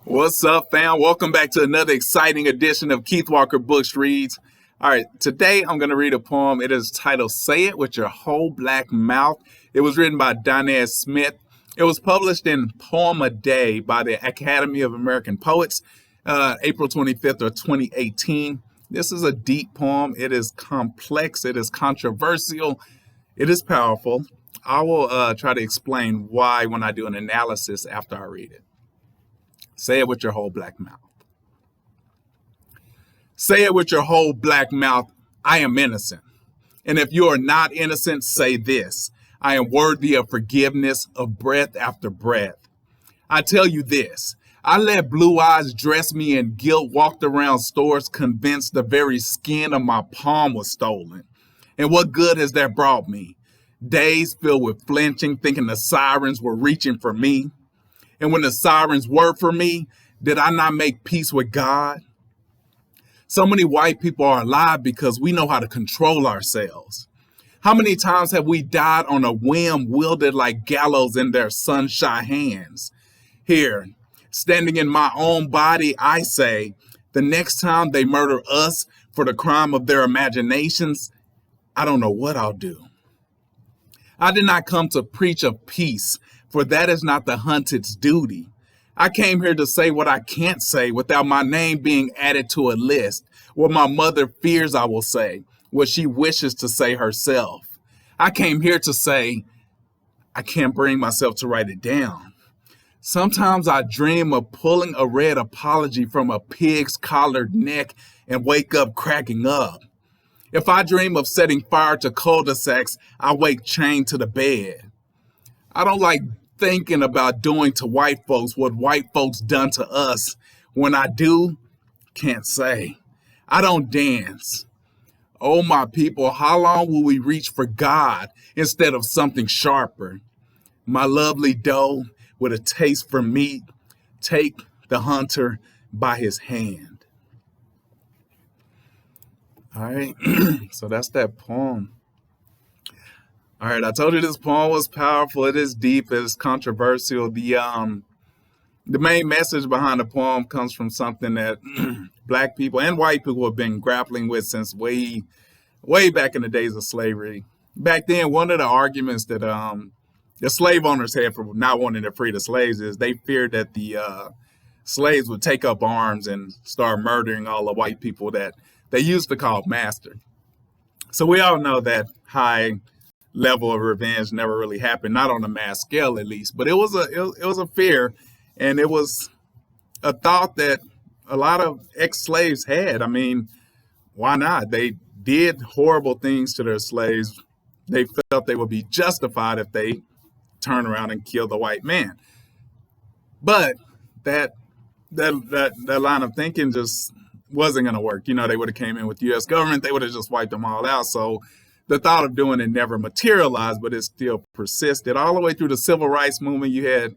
What's up, fam? Welcome back to another exciting edition of Keith Walker Books Reads. All right, today I'm going to read a poem. It is titled Say It With Your Whole Black Mouth. It was written by Danez Smith. It was published in Poem a Day by the Academy of American Poets, April 25th of 2018. This is a deep poem. It is complex. It is controversial. It is powerful. I will try to explain why when I do an analysis after I read it. Say it with your whole black mouth. Say it with your whole black mouth, I am innocent. And if you are not innocent, say this: I am worthy of forgiveness, of breath after breath. I tell you this: I let blue eyes dress me in guilt, walked around stores convinced the very skin of my palm was stolen. And what good has that brought me? Days filled with flinching, thinking the sirens were reaching for me. And when the sirens were for me, did I not make peace with God? So many white people are alive because we know how to control ourselves. How many times have we died on a whim, wielded like gallows in their sunshine hands? Here, standing in my own body, I say, the next time they murder us for the crime of their imaginations, I don't know what I'll do. I did not come to preach of peace, for that is not the hunted's duty. I came here to say what I can't say without my name being added to a list. What my mother fears I will say, what she wishes to say herself. I came here to say, I can't bring myself to write it down. Sometimes I dream of pulling a red apology from a pig's collared neck and wake up cracking up. If I dream of setting fire to cul-de-sacs, I wake chained to the bed. I don't like thinking about doing to white folks what white folks done to us. When I do, can't say. I don't dance. Oh, my people, how long will we reach for God instead of something sharper? My lovely doe with a taste for meat, take the hunter by his hand. All right, so that's that poem. All right, I told you this poem was powerful. It is deep. It is controversial. The main message behind the poem comes from something that Black people and white people have been grappling with since way back in the days of slavery. Back then, one of the arguments that the slave owners had for not wanting to free the slaves is they feared that the slaves would take up arms and start murdering all the white people that they used to call master. So we all know that high level of revenge never really happened, not on a mass scale at least, but it was a fear, and it was a thought that a lot of ex-slaves had. I mean, why not? They did horrible things to their slaves. They felt they would be justified if they turned around and killed the white man. But that line of thinking just wasn't going to work. You know, they would have came in with the U.S. government. They would have just wiped them all out. So the thought of doing it never materialized, but it still persisted. All the way through the civil rights movement, you had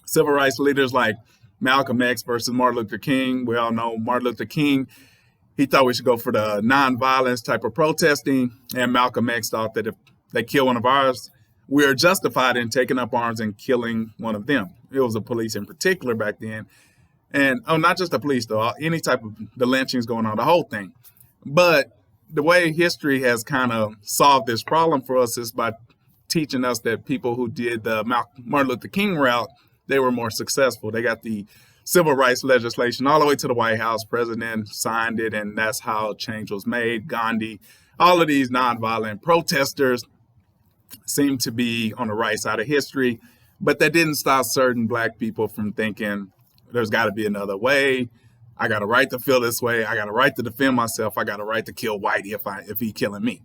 civil rights leaders like Malcolm X versus Martin Luther King. We all know Martin Luther King, he thought we should go for the nonviolence type of protesting. And Malcolm X thought that if they kill one of ours, we are justified in taking up arms and killing one of them. It was the police in particular back then. And not just the police, though, any type of the lynchings going on, the whole thing. But the way history has kind of solved this problem for us is by teaching us that people who did the Martin Luther King route, they were more successful. They got the civil rights legislation all the way to the White House. President signed it, and that's how change was made. Gandhi, all of these nonviolent protesters seem to be on the right side of history, but that didn't stop certain Black people from thinking there's got to be another way. I got a right to feel this way. I got a right to defend myself. I got a right to kill Whitey if he killing me.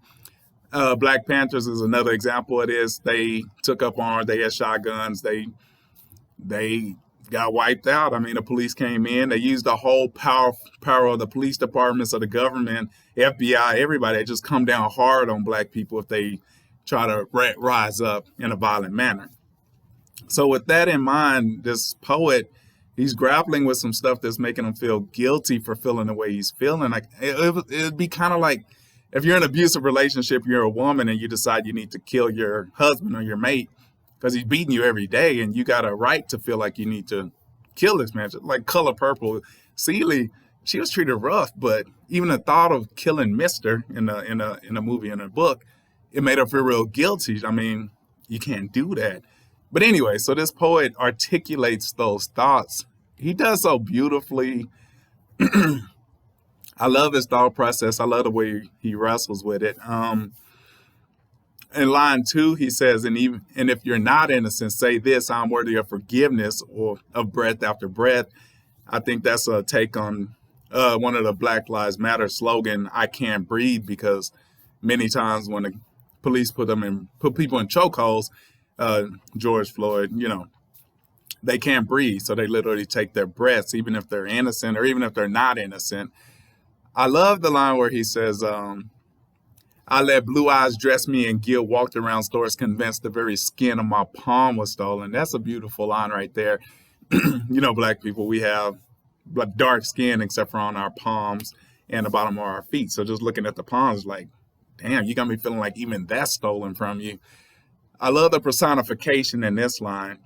Black Panthers is another example of this. They took up arms. They had shotguns. They got wiped out. I mean, the police came in. They used the whole power of the police departments, of the government, FBI, everybody. They just come down hard on Black people if they try to rise up in a violent manner. So with that in mind, this poet, he's grappling with some stuff that's making him feel guilty for feeling the way he's feeling. Like it'd be kind of like if you're in an abusive relationship, you're a woman and you decide you need to kill your husband or your mate because he's beating you every day, and you got a right to feel like you need to kill this man, just like Color Purple. Celie, she was treated rough, but even the thought of killing Mister in a movie, in a book, it made her feel real guilty. I mean, you can't do that. But anyway, so this poet articulates those thoughts. He does so beautifully. I love his thought process. I love the way he wrestles with it. In line 2, he says, and if you're not innocent, say this: I'm worthy of forgiveness, or of breath after breath. I think that's a take on one of the Black Lives Matter slogan, I can't breathe, because many times when the police put people in chokeholds, George Floyd, they can't breathe. So they literally take their breaths, even if they're innocent or even if they're not innocent. I love the line where he says, I let blue eyes dress me in guilt, walked around stores convinced the very skin of my palm was stolen. That's a beautiful line right there. Black people, we have dark skin except for on our palms and the bottom of our feet. So just looking at the palms, like, damn, you got me feeling like even that's stolen from you. I love the personification in this line.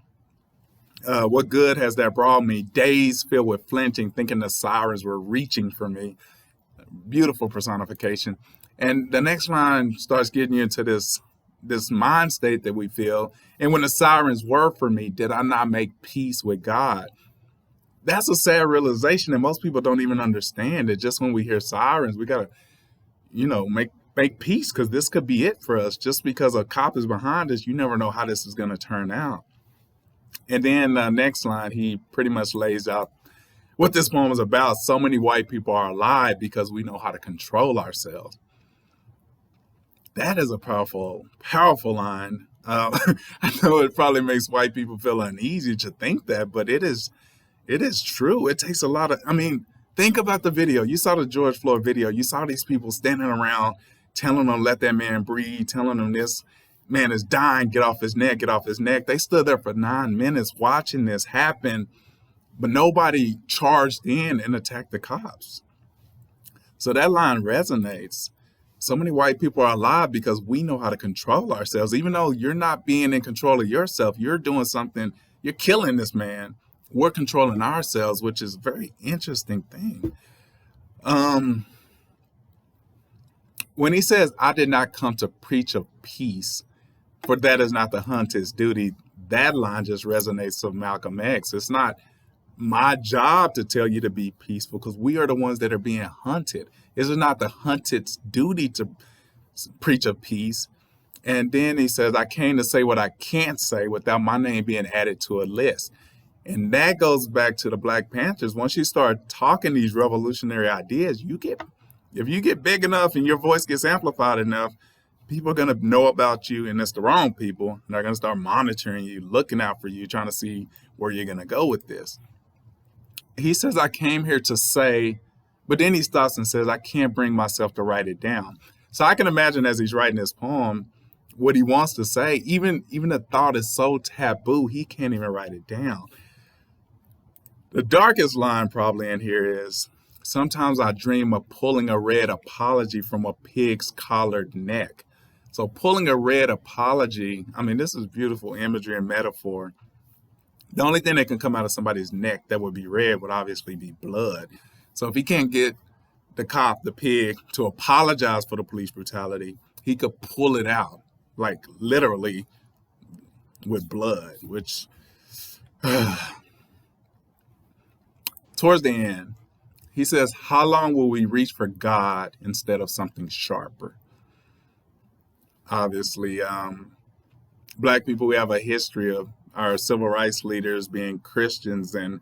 What good has that brought me? Days filled with flinching, thinking the sirens were reaching for me. Beautiful personification. And the next line starts getting you into this mind state that we feel. And when the sirens were for me, did I not make peace with God? That's a sad realization, and most people don't even understand it. Just when we hear sirens, we gotta, make peace, because this could be it for us. Just because a cop is behind us, you never know how this is gonna turn out. And then next line, he pretty much lays out what this poem is about. So many white people are alive because we know how to control ourselves. That is a powerful, powerful line. I know it probably makes white people feel uneasy to think that, but it is true. It takes a lot of, think about the video. You saw the George Floyd video. You saw these people standing around telling them, let that man breathe, telling them this man is dying, get off his neck, get off his neck. They stood there for 9 minutes watching this happen, but nobody charged in and attacked the cops. So that line resonates. So many white people are alive because we know how to control ourselves. Even though you're not being in control of yourself, you're doing something, you're killing this man. We're controlling ourselves, which is a very interesting thing. When he says, I did not come to preach of peace, for that is not the hunter's duty, that line just resonates with Malcolm X. It's not my job to tell you to be peaceful, because we are the ones that are being hunted. It is not the hunted's duty to preach of peace. And then he says, I came to say what I can't say without my name being added to a list. And that goes back to the Black Panthers. Once you start talking these revolutionary ideas, if you get big enough and your voice gets amplified enough, people are going to know about you, and it's the wrong people. And they're going to start monitoring you, looking out for you, trying to see where you're going to go with this. He says, I came here to say, but then he stops and says, I can't bring myself to write it down. So I can imagine as he's writing this poem, what he wants to say, even the thought is so taboo, he can't even write it down. The darkest line probably in here is, sometimes I dream of pulling a red apology from a pig's collared neck. So pulling a red apology, this is beautiful imagery and metaphor. The only thing that can come out of somebody's neck that would be red would obviously be blood. So if he can't get the cop, the pig, to apologize for the police brutality, he could pull it out, like literally with blood, which towards the end, he says, how long will we reach for God instead of something sharper? Obviously, Black people, we have a history of our civil rights leaders being Christians, and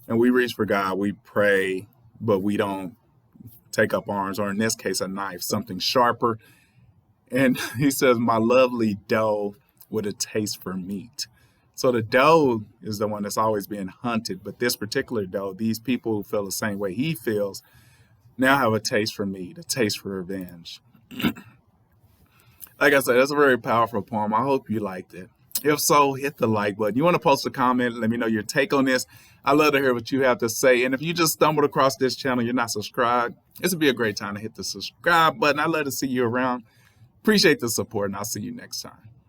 we reach for God, we pray, but we don't take up arms, or in this case, a knife, something sharper. And he says, my lovely doe with a taste for meat. So the doe is the one that's always being hunted, but this particular doe, these people who feel the same way he feels, now have a taste for meat, a taste for revenge. Like I said, that's a very powerful poem. I hope you liked it. If so, hit the like button. You want to post a comment, let me know your take on this. I love to hear what you have to say. And if you just stumbled across this channel, you're not subscribed, this would be a great time to hit the subscribe button. I'd love to see you around. Appreciate the support, and I'll see you next time.